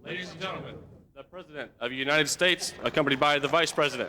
Ladies and gentlemen, the President of the United States, accompanied by the Vice President.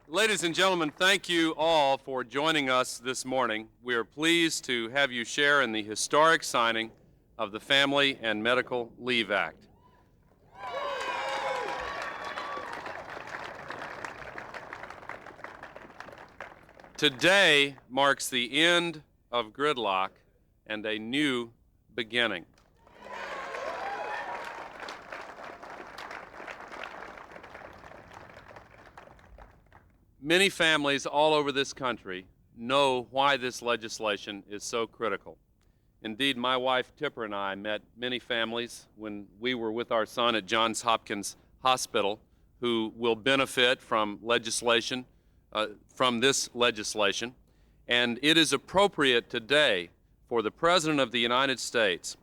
Ladies and gentlemen, thank you all for joining us this morning. We are pleased to have you share in the historic signing of the Family and Medical Leave Act. Today marks the end of gridlock and a new beginning. Many families all over this country know why this legislation is so critical. Indeed, my wife Tipper and I met many families when we were with our son at Johns Hopkins Hospital who will benefit from legislation, from this legislation. And it is appropriate today for the President of the United States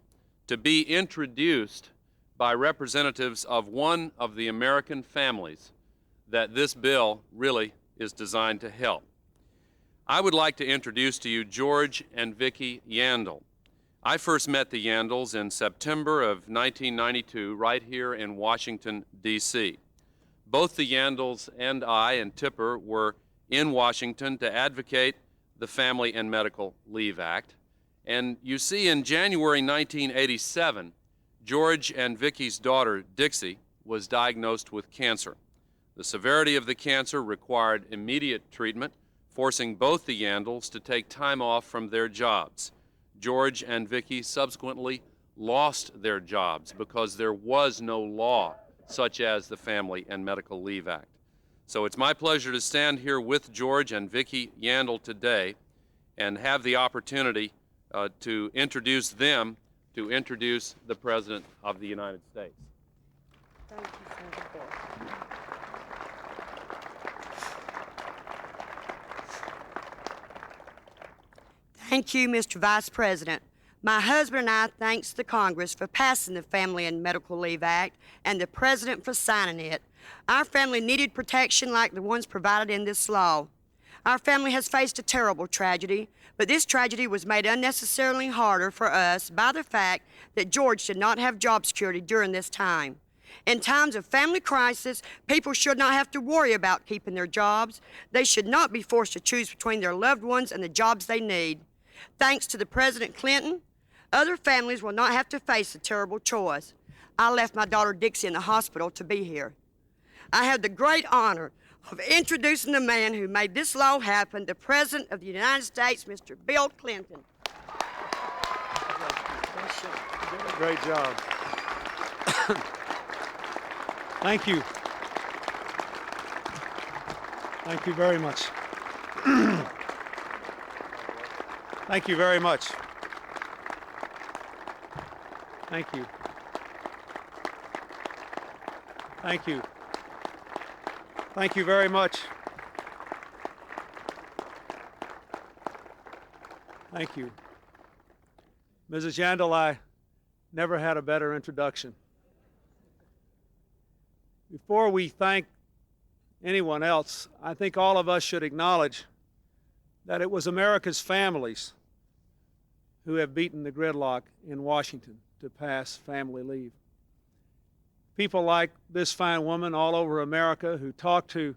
to be introduced by representatives of one of the American families that this bill really is designed to help. I would like to introduce to you George and Vicki Yandell. I first met the Yandells in September of 1992 right here in Washington, D.C. Both the Yandells and I and Tipper were in Washington to advocate the Family and Medical Leave Act. And you see, in January 1987, George and Vicki's daughter, Dixie, was diagnosed with cancer. The severity of the cancer required immediate treatment, forcing both the Yandells to take time off from their jobs. George and Vicki subsequently lost their jobs because there was no law such as the Family and Medical Leave Act. So it's my pleasure to stand here with George and Vicki Yandell today and have the opportunity to introduce them to introduce the President of the United States. Thank you, Senator. Thank you, Mr. Vice President. My husband and I thanks the Congress for passing the Family and Medical Leave Act and the President for signing it. Our family needed protection like the ones provided in this law. Our family has faced a terrible tragedy, but this tragedy was made unnecessarily harder for us by the fact that George did not have job security during this time. In times of family crisis, people should not have to worry about keeping their jobs. They should not be forced to choose between their loved ones and the jobs they need. Thanks to the President Clinton, Other families will not have to face a terrible choice. I left my daughter Dixie in the hospital to be here. I have the great honor of introducing the man who made this law happen, the President of the United States, Mr. Bill Clinton. Great job. Thank you. Thank you very much. Thank you very much. Thank you. Thank you. Thank you very much. Thank you. Mrs. Yandell, I never had a better introduction. Before we thank anyone else, I think all of us should acknowledge that it was America's families who have beaten the gridlock in Washington to pass family leave. People like this fine woman all over America who talked to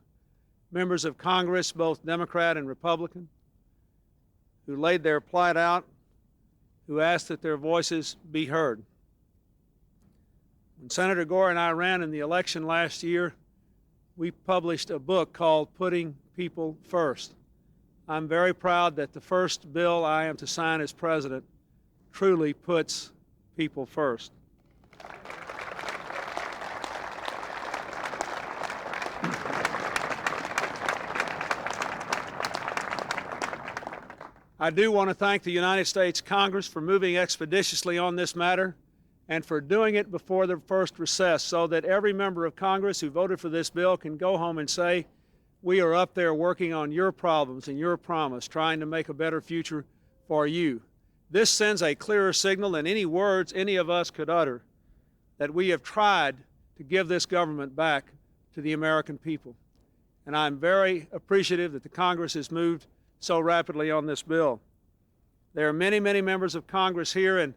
members of Congress, both Democrat and Republican, who laid their plight out, who asked that their voices be heard. When Senator Gore and I ran in the election last year, we published a book called Putting People First. I'm very proud that the first bill I am to sign as president truly puts people first. I do want to thank the United States Congress for moving expeditiously on this matter and for doing it before the first recess so that every member of Congress who voted for this bill can go home and say, we are up there working on your problems and your promise, trying to make a better future for you. This sends a clearer signal than any words any of us could utter that we have tried to give this government back to the American people. And I'm very appreciative that the Congress has moved so rapidly on this bill. There are many, many members of Congress here and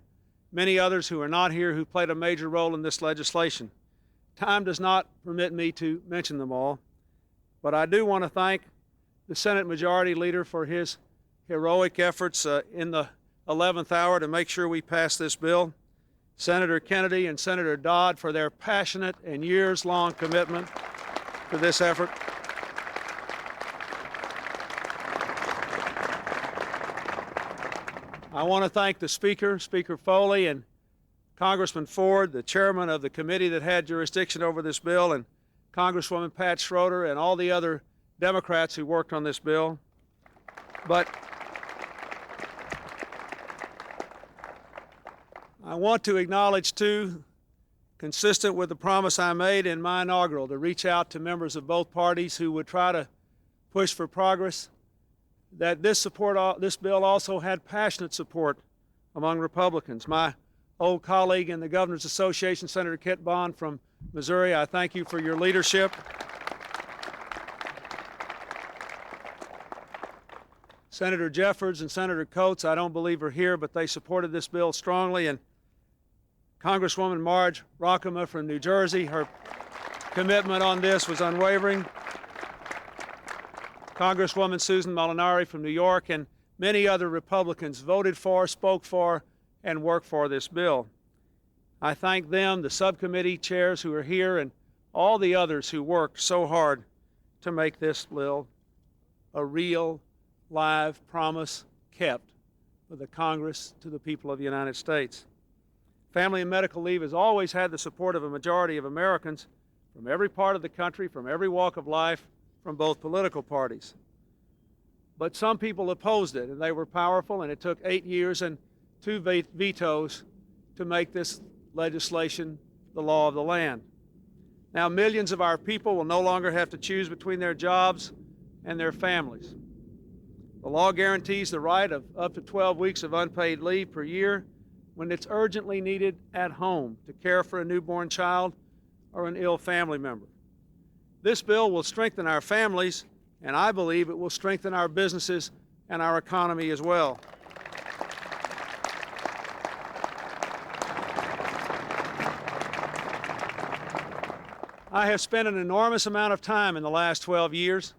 many others who are not here who played a major role in this legislation. Time does not permit me to mention them all, but I do want to thank the Senate Majority Leader for his heroic efforts in the 11th hour to make sure we pass this bill, Senator Kennedy and Senator Dodd for their passionate and years-long commitment to this effort. I want to thank the Speaker, Speaker Foley, and Congressman Ford, the chairman of the committee that had jurisdiction over this bill, and Congresswoman Pat Schroeder, and all the other Democrats who worked on this bill. But I want to acknowledge, too, consistent with the promise I made in my inaugural, to reach out to members of both parties who would try to push for progress, that this bill also had passionate support among Republicans. My old colleague in the Governor's Association, Senator Kit Bond from Missouri, I thank you for your leadership. Senator Jeffords and Senator Coates, I don't believe are here, but they supported this bill strongly. And Congresswoman Marge Rockema from New Jersey, her commitment on this was unwavering. Congresswoman Susan Molinari from New York and many other Republicans voted for, spoke for, and worked for this bill. I thank them, the subcommittee chairs who are here, and all the others who worked so hard to make this bill a real, live promise kept with the Congress to the people of the United States. Family and medical leave has always had the support of a majority of Americans from every part of the country, from every walk of life, from both political parties. But some people opposed it, and they were powerful, and it took 8 years and 2 vetoes to make this legislation the law of the land. Now, millions of our people will no longer have to choose between their jobs and their families. The law guarantees the right of up to 12 weeks of unpaid leave per year when it's urgently needed at home to care for a newborn child or an ill family member. This bill will strengthen our families, and I believe it will strengthen our businesses and our economy as well. I have spent an enormous amount of time in the last 12 years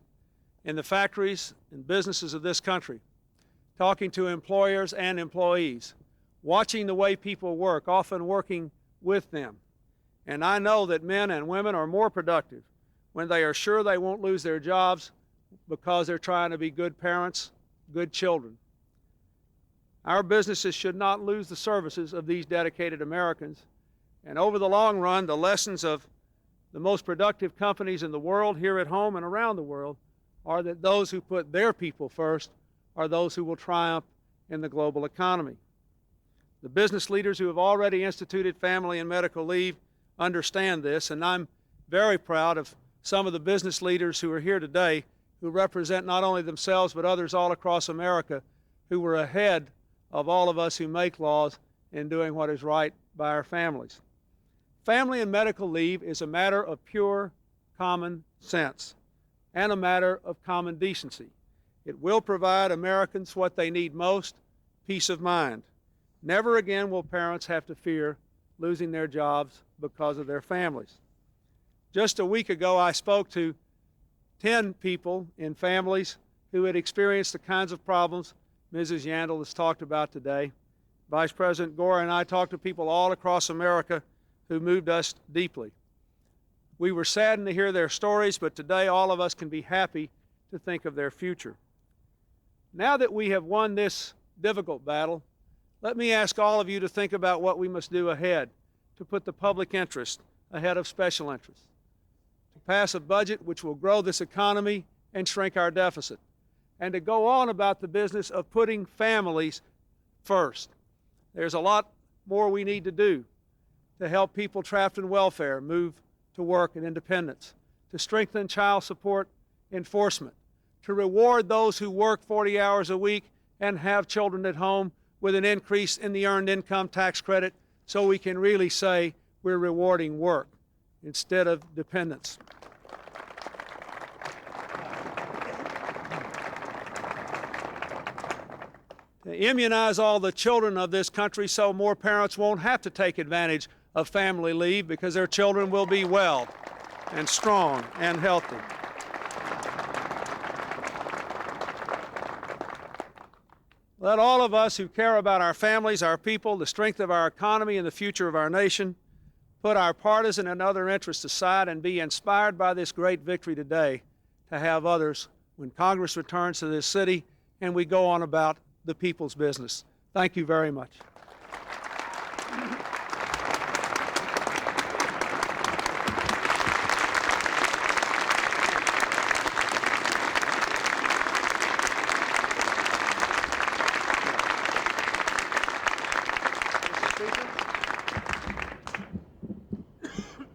in the factories and businesses of this country, talking to employers and employees, watching the way people work, often working with them. And I know that men and women are more productive when they are sure they won't lose their jobs because they're trying to be good parents, good children. Our businesses should not lose the services of these dedicated Americans. And over the long run, the lessons of the most productive companies in the world, here at home and around the world, are that those who put their people first are those who will triumph in the global economy. The business leaders who have already instituted family and medical leave understand this, and I'm very proud of some of the business leaders who are here today who represent not only themselves but others all across America who were ahead of all of us who make laws in doing what is right by our families. Family and medical leave is a matter of pure common sense and a matter of common decency. It will provide Americans what they need most, peace of mind. Never again will parents have to fear losing their jobs because of their families. Just a week ago, I spoke to 10 people in families who had experienced the kinds of problems Mrs. Yandell has talked about today. Vice President Gore and I talked to people all across America who moved us deeply. We were saddened to hear their stories, but today all of us can be happy to think of their future. Now that we have won this difficult battle, let me ask all of you to think about what we must do ahead to put the public interest ahead of special interests, to pass a budget which will grow this economy and shrink our deficit, and to go on about the business of putting families first. There's a lot more we need to do to help people trapped in welfare move to work and independence, to strengthen child support enforcement, to reward those who work 40 hours a week and have children at home with an increase in the earned income tax credit so we can really say we're rewarding work instead of dependence. To immunize all the children of this country so more parents won't have to take advantage of family leave because their children will be well and strong and healthy. Let all of us who care about our families, our people, the strength of our economy, and the future of our nation put our partisan and other interests aside and be inspired by this great victory today to have others when Congress returns to this city and we go on about the people's business. Thank you very much.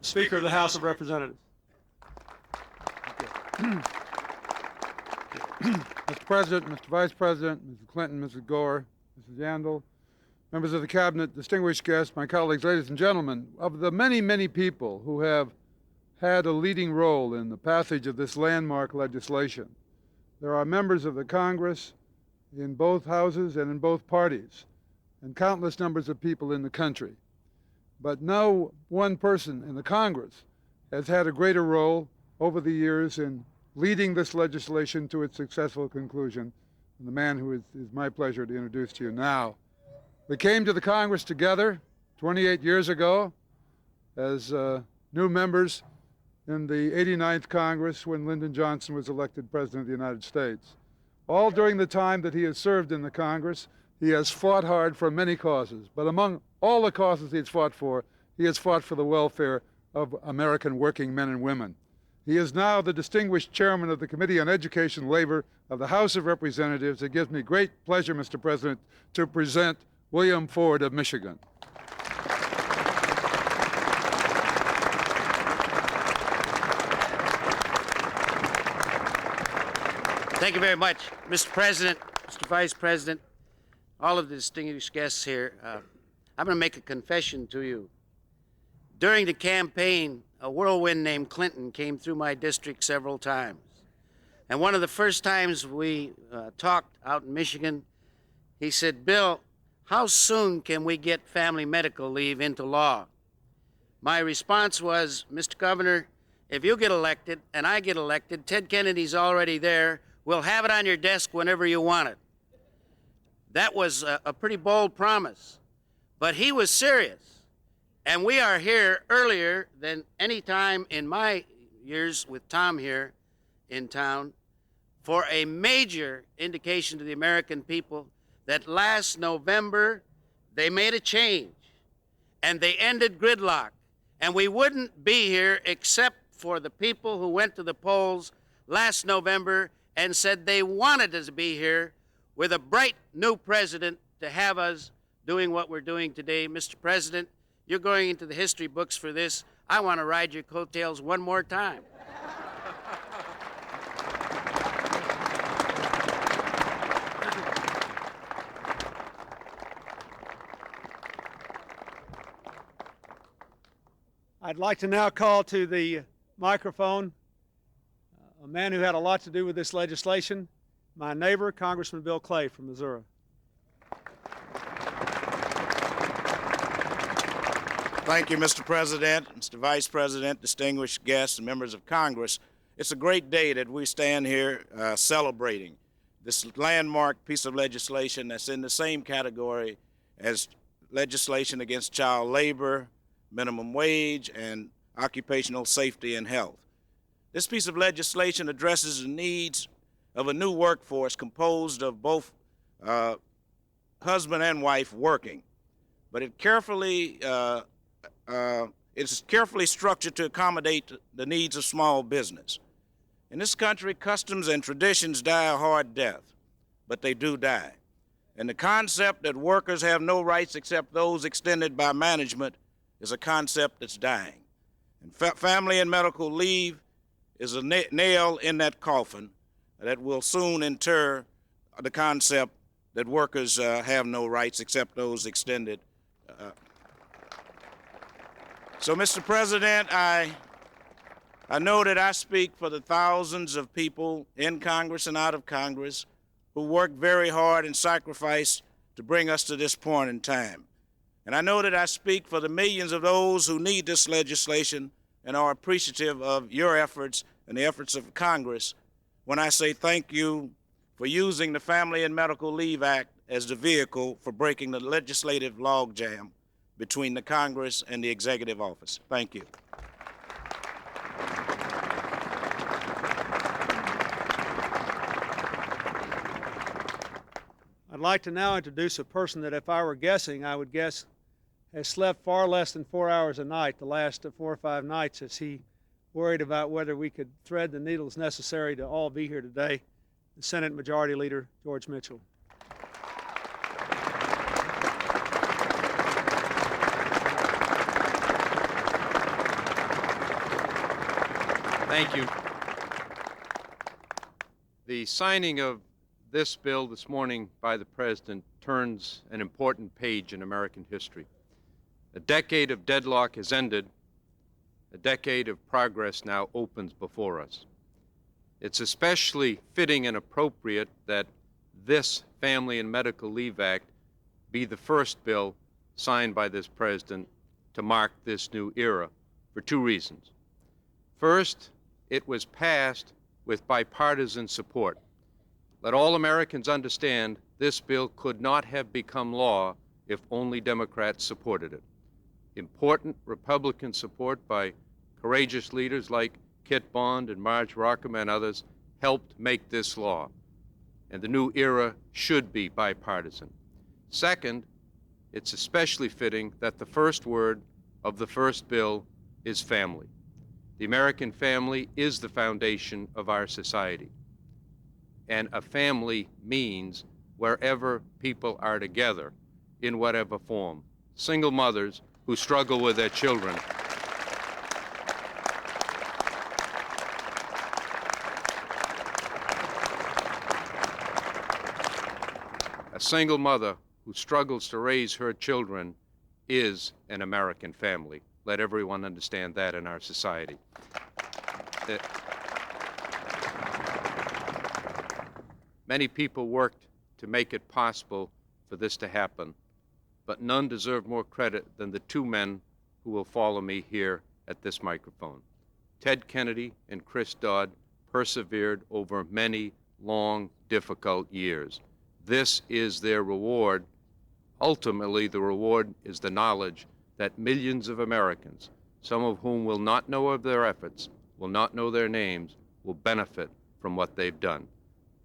Speaker of the House of Representatives. Mr. President, Mr. Vice President, Mrs. Clinton, Mrs. Gore, Mrs. Yandell, members of the Cabinet, distinguished guests, my colleagues, ladies and gentlemen, of the many, many people who have had a leading role in the passage of this landmark legislation, there are members of the Congress in both houses and in both parties, and countless numbers of people in the country. But no one person in the Congress has had a greater role over the years in leading this legislation to its successful conclusion than the man who is my pleasure to introduce to you now. We came to the Congress together 28 years ago as new members in the 89th Congress when Lyndon Johnson was elected President of the United States. All during the time that he has served in the Congress, he has fought hard for many causes, but among all the causes he has fought for the welfare of American working men and women. He is now the distinguished chairman of the Committee on Education and Labor of the House of Representatives. It gives me great pleasure, Mr. President, to present William Ford of Michigan. Thank you very much, Mr. President, Mr. Vice President, all of the distinguished guests here. I'm going to make a confession to you. During the campaign, a whirlwind named Clinton came through my district several times. And one of the first times we talked out in Michigan, he said, "Bill, how soon can we get family medical leave into law?" My response was, "Mr. Governor, if you get elected and I get elected, Ted Kennedy's already there. We'll have it on your desk whenever you want it." That was a pretty bold promise. But he was serious. And we are here earlier than any time in my years with Tom here in town for a major indication to the American people that last November they made a change and they ended gridlock. And we wouldn't be here except for the people who went to the polls last November and said they wanted us to be here with a bright new president to have us doing what we're doing today. Mr. President, you're going into the history books for this. I want to ride your coattails one more time. I'd like to now call to the microphone a man who had a lot to do with this legislation, my neighbor, Congressman Bill Clay from Missouri. Thank you, Mr. President, Mr. Vice President, distinguished guests, and members of Congress. It's a great day that we stand here celebrating this landmark piece of legislation that's in the same category as legislation against child labor, minimum wage, and occupational safety and health. This piece of legislation addresses the needs of a new workforce composed of both husband and wife working, but it's carefully structured to accommodate the needs of small business. In this country, customs and traditions die a hard death, but they do die. And the concept that workers have no rights except those extended by management is a concept that's dying. And family and medical leave is a nail in that coffin that will soon inter the concept that workers have no rights except those extended. So, Mr. President, I know that I speak for the thousands of people in Congress and out of Congress who worked very hard and sacrificed to bring us to this point in time. And I know that I speak for the millions of those who need this legislation and are appreciative of your efforts and the efforts of Congress when I say thank you for using the Family and Medical Leave Act as the vehicle for breaking the legislative logjam between the Congress and the executive office. Thank you. I'd like to now introduce a person that if I were guessing, I would guess has slept far less than 4 hours a night the last 4 or 5 nights as he worried about whether we could thread the needles necessary to all be here today, the Senate Majority Leader, George Mitchell. Thank you. The signing of this bill this morning by the President turns an important page in American history. A decade of deadlock has ended. A decade of progress now opens before us. It's especially fitting and appropriate that this Family and Medical Leave Act be the first bill signed by this President to mark this new era for 2 reasons. First, it was passed with bipartisan support. Let all Americans understand this bill could not have become law if only Democrats supported it. Important Republican support by courageous leaders like Kit Bond and Marge Rockham and others helped make this law, and the new era should be bipartisan. Second, it's especially fitting that the first word of the first bill is family. The American family is the foundation of our society, and a family means wherever people are together in whatever form. Single mothers who struggle with their children. A single mother who struggles to raise her children is an American family. Let everyone understand that in our society. Many people worked to make it possible for this to happen, but none deserve more credit than the 2 men who will follow me here at this microphone. Ted Kennedy and Chris Dodd persevered over many long, difficult years. This is their reward, Ultimately, the reward is the knowledge that millions of Americans, some of whom will not know of their efforts, will not know their names, will benefit from what they've done.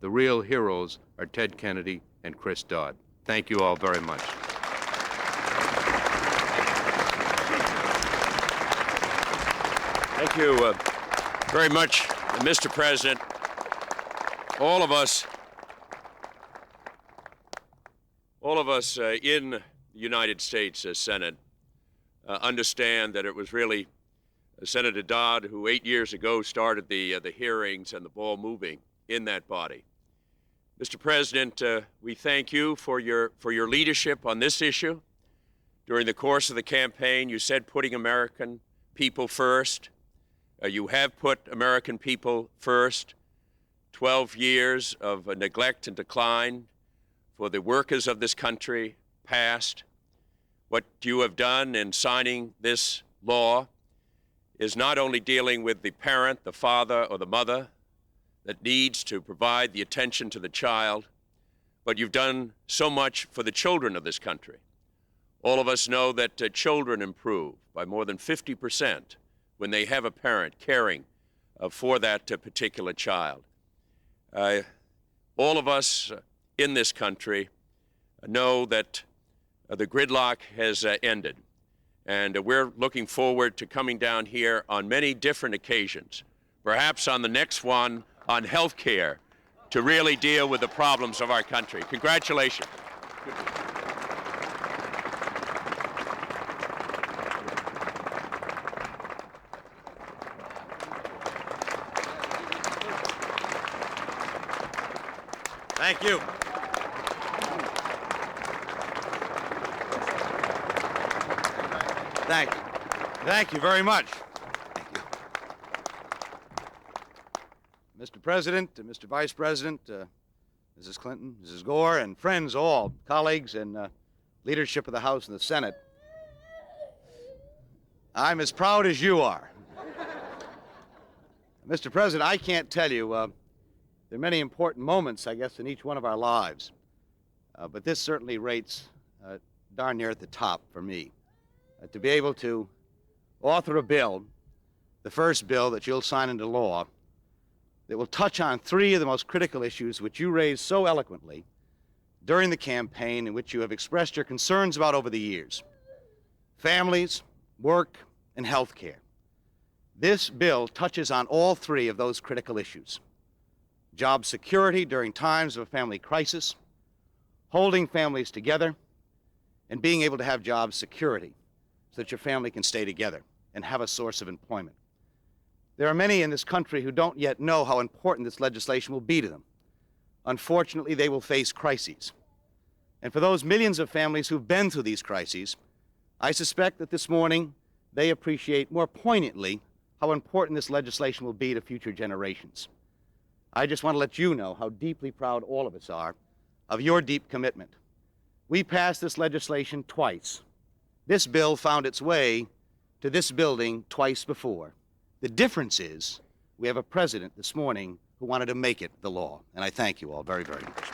The real heroes are Ted Kennedy and Chris Dodd. Thank you all very much. Thank you very much, Mr. President. All of us in the United States Senate understand that it was really Senator Dodd who 8 years ago started the hearings and the ball moving in that body. Mr. President, we thank you for your leadership on this issue. During the course of the campaign, you said putting American people first. You have put American people first. 12 years of neglect and decline for the workers of this country past. What you have done in signing this law is not only dealing with the parent, the father, or the mother that needs to provide the attention to the child, but you've done so much for the children of this country. All of us know that children improve by more than 50% when they have a parent caring for that particular child. All of us in this country know that the gridlock has ended, and we're looking forward to coming down here on many different occasions, perhaps on the next one on health care, to really deal with the problems of our country. Congratulations. Thank you. Thank you very much. Thank you. Mr. President, Mr. Vice President, Mrs. Clinton, Mrs. Gore, and friends all, colleagues and leadership of the House and the Senate, I'm as proud as you are. Mr. President, I can't tell you, there are many important moments, I guess, in each one of our lives, but this certainly rates darn near at the top for me. To be able to author a bill, the first bill that you'll sign into law, that will touch on three of the most critical issues which you raised so eloquently during the campaign, in which you have expressed your concerns about over the years: families, work, and health care. This bill touches on all three of those critical issues: job security during times of a family crisis, holding families together, and being able to have job security so that your family can stay together and have a source of employment. There are many in this country who don't yet know how important this legislation will be to them. Unfortunately, they will face crises. And for those millions of families who've been through these crises, I suspect that this morning they appreciate more poignantly how important this legislation will be to future generations. I just want to let you know how deeply proud all of us are of your deep commitment. We passed this legislation twice. This bill found its way to this building twice before. The difference is we have a president this morning who wanted to make it the law, and I thank you all very, very much.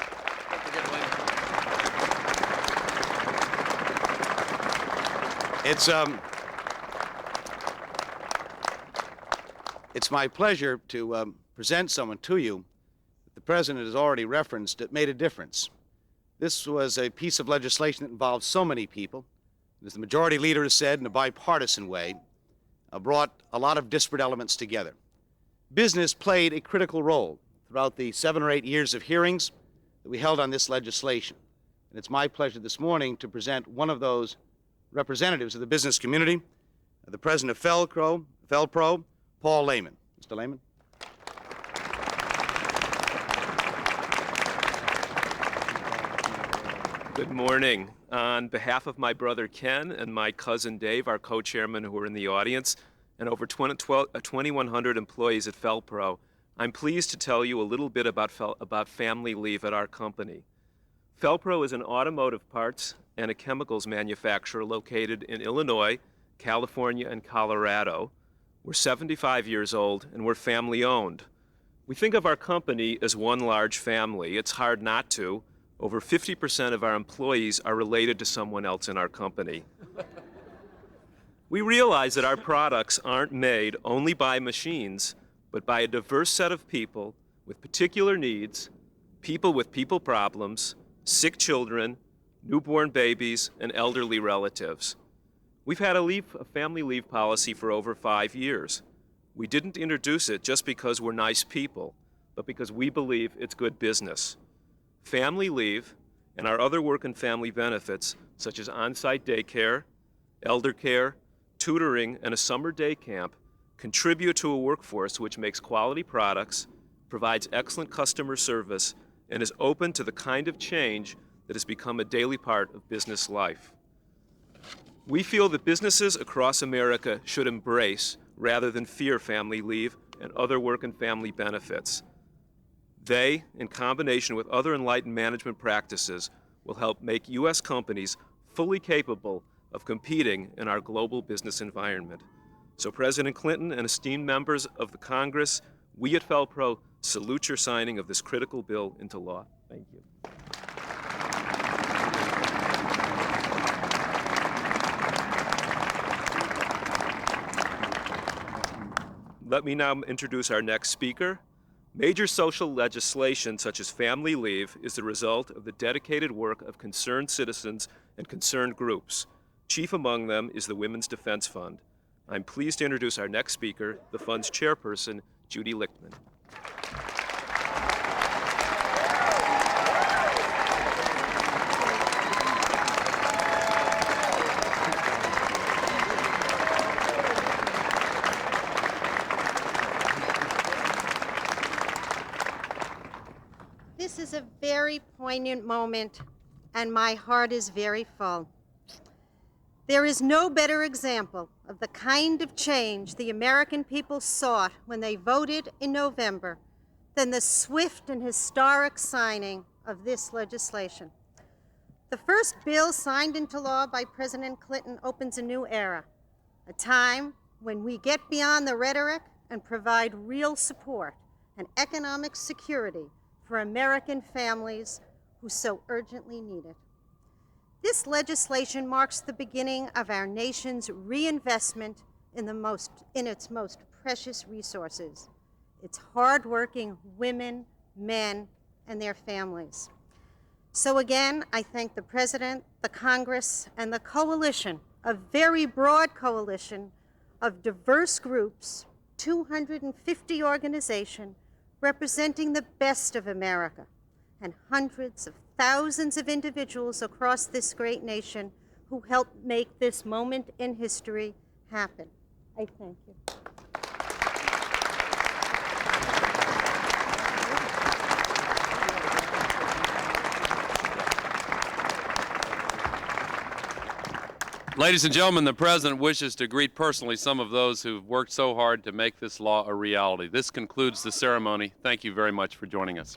It's my pleasure to present someone to you that the president has already referenced that made a difference. This was a piece of legislation that involved so many people. As the majority leader has said, in a bipartisan way, brought a lot of disparate elements together. Business played a critical role throughout the 7 or 8 years of hearings that we held on this legislation. And it's my pleasure this morning to present one of those representatives of the business community, the president of FelPro, Paul Lehman. Mr. Lehman. Good morning. On behalf of my brother Ken and my cousin Dave, our co-chairman who are in the audience, and over 2,100 employees at FelPro, I'm pleased to tell you a little bit about family leave at our company. FelPro is an automotive parts and a chemicals manufacturer located in Illinois, California, and Colorado. We're 75 years old, and we're family-owned. We think of our company as one large family. It's hard not to, Over 50% of our employees are related to someone else in our company. We realize that our products aren't made only by machines, but by a diverse set of people with particular needs, people with people problems, sick children, newborn babies, and elderly relatives. We've had a family leave policy for over 5 years. We didn't introduce it just because we're nice people, but because we believe it's good business. Family leave and our other work and family benefits, such as on-site daycare, elder care, tutoring, and a summer day camp, contribute to a workforce which makes quality products, provides excellent customer service, and is open to the kind of change that has become a daily part of business life. We feel that businesses across America should embrace, rather than fear, family leave and other work and family benefits. They, in combination with other enlightened management practices, will help make U.S. companies fully capable of competing in our global business environment. So President Clinton and esteemed members of the Congress, we at FelPro salute your signing of this critical bill into law. Thank you. Let me now introduce our next speaker. Major social legislation such as family leave is the result of the dedicated work of concerned citizens and concerned groups. Chief among them is the Women's Defense Fund. I'm pleased to introduce our next speaker, the fund's chairperson, Judy Lichtman. This is a very poignant moment, and my heart is very full. There is no better example of the kind of change the American people sought when they voted in November than the swift and historic signing of this legislation. The first bill signed into law by President Clinton opens a new era, a time when we get beyond the rhetoric and provide real support and economic security for American families who so urgently need it. This legislation marks the beginning of our nation's reinvestment in its most precious resources, its hardworking women, men, and their families. So again, I thank the President, the Congress, and the coalition, a very broad coalition of diverse groups, 250 organizations representing the best of America, and hundreds of thousands of individuals across this great nation who helped make this moment in history happen. I thank you. Ladies and gentlemen, the President wishes to greet personally some of those who've worked so hard to make this law a reality. This concludes the ceremony. Thank you very much for joining us.